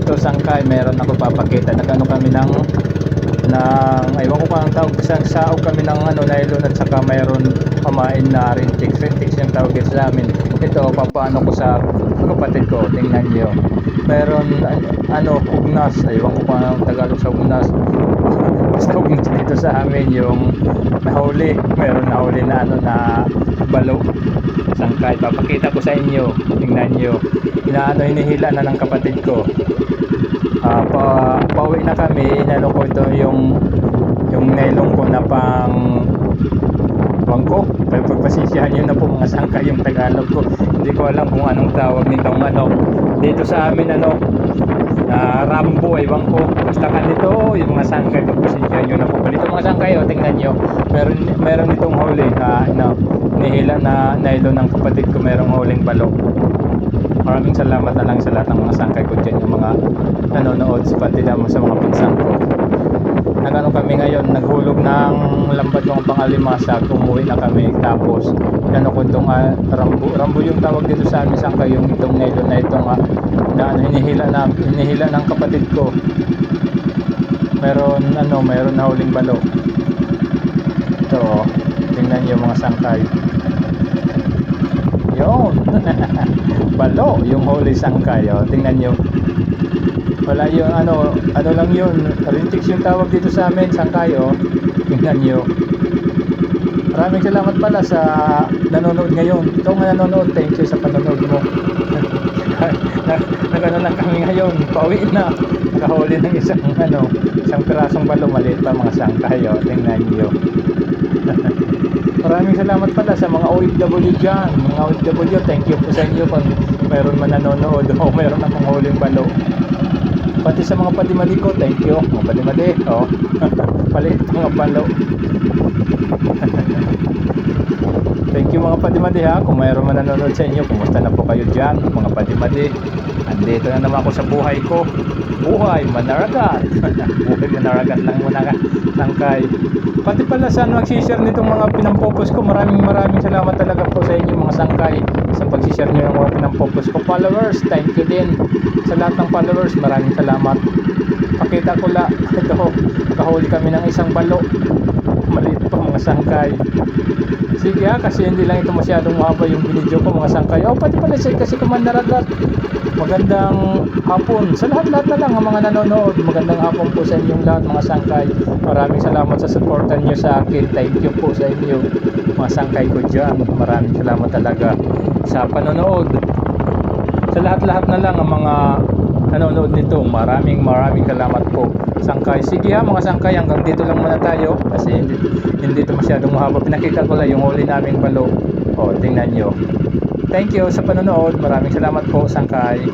ito sangkay, meron ako papakita. Nagano kami ng aywan ko pa ang tawag, isang saog kami ng nylon at saka mayroon pamain na rintex yung tawag dito sa amin. Ito papaano ko sa kapatid ko, tingnan nyo. Meron ugnas, aywan ko pa ang Tagalog sa ugnas. Basta ugnas dito sa amin yung nahuli, meron nahuli na na balo sangkay. Papakita ko sa inyo, tingnan nyo. Hinihila na ng kapatid ko. Pauwi na kami, inano ko ito yung nylon ko na pang bangko. Pagpasisyahan nyo na po mga sangkay yung Tagalog ko. Hindi ko alam kung anong tawag nitong dito sa amin Rambo ay bangko. Basta kanito yung mga sangkay, pagpasisyahan nyo na po. Dito mga sangkay, tingnan nyo. Meron itong huli nihila na nylon ng kapatid ko, merong huling balo. Maraming salamat na lang sa lahat ng mga sangkay ko dyan, yung mga nanonood pati naman sa mga pinsang ko. Kami ngayon, naghulog ng lambat ng pang-alimasa, umuwi na kami. Tapos ko itong rambo yung tawag dito sa amin sangkay, yung itong nylon na itong hinihila ng kapatid ko. Meron na huling balo. Ito tingnan niyo mga sangkay. Yun. Balo yung huli sangkay, tingnan nyo. Wala yung ano lang yun, rintex yung tawag dito sa amin sangkay, tingnan nyo. Maraming salamat pala sa nanonood ngayon. Ikaw nga nanonood, thank you sa panonood mo. Nagano lang kami ngayon, pauwi na, nakahuli ng isang pirasong balo, maliit pa mga sangkay, tingnan nyo. Maraming salamat pala sa mga OFW dyan. Mga OFW, thank you po sa inyo kung mayroon man nanonood o mayroon akong huling balo. Pati sa mga padimali ko, thank you. Mga padimali, palit mga balo. Thank you mga padimali kung mayroon man nanonood sa inyo. Kumusta na po kayo dyan mga padimali? Andito na naman ako sa buhay ko. Buhay manaragat. Buhay manaragat lang muna sangkay. Pati pala sa mag-share nitong mga pinampopos ko, maraming salamat talaga po sa inyo mga sangkay sa pag-share nyo ng mga pinampopos ko. Followers, thank you din sa lahat ng followers, maraming salamat. Pakita ko la, ito, nakahuli kami ng isang balo, maliit pa mga sangkay. Sige kasi hindi lang ito masyadong mahaba yung video ko mga sangkay. Pati pala kasi kumandaragat. Magandang hapon sa lahat na lang ang mga nanonood. Magandang hapon po sa inyong lahat mga sangkay. Maraming salamat sa supportan nyo sa akin. Thank you po sa inyo mga sangkay ko dyan. Maraming salamat talaga sa panonood. Sa lahat na lang ang mga nanonood nito. Maraming salamat po sangkay. Sige mga sangkay, hanggang dito lang muna tayo kasi hindi ito masyadong mahaba. Pinakita ko lang yung huli naming balo. Tingnan nyo. Thank you sa panonood. Maraming salamat po sangkay.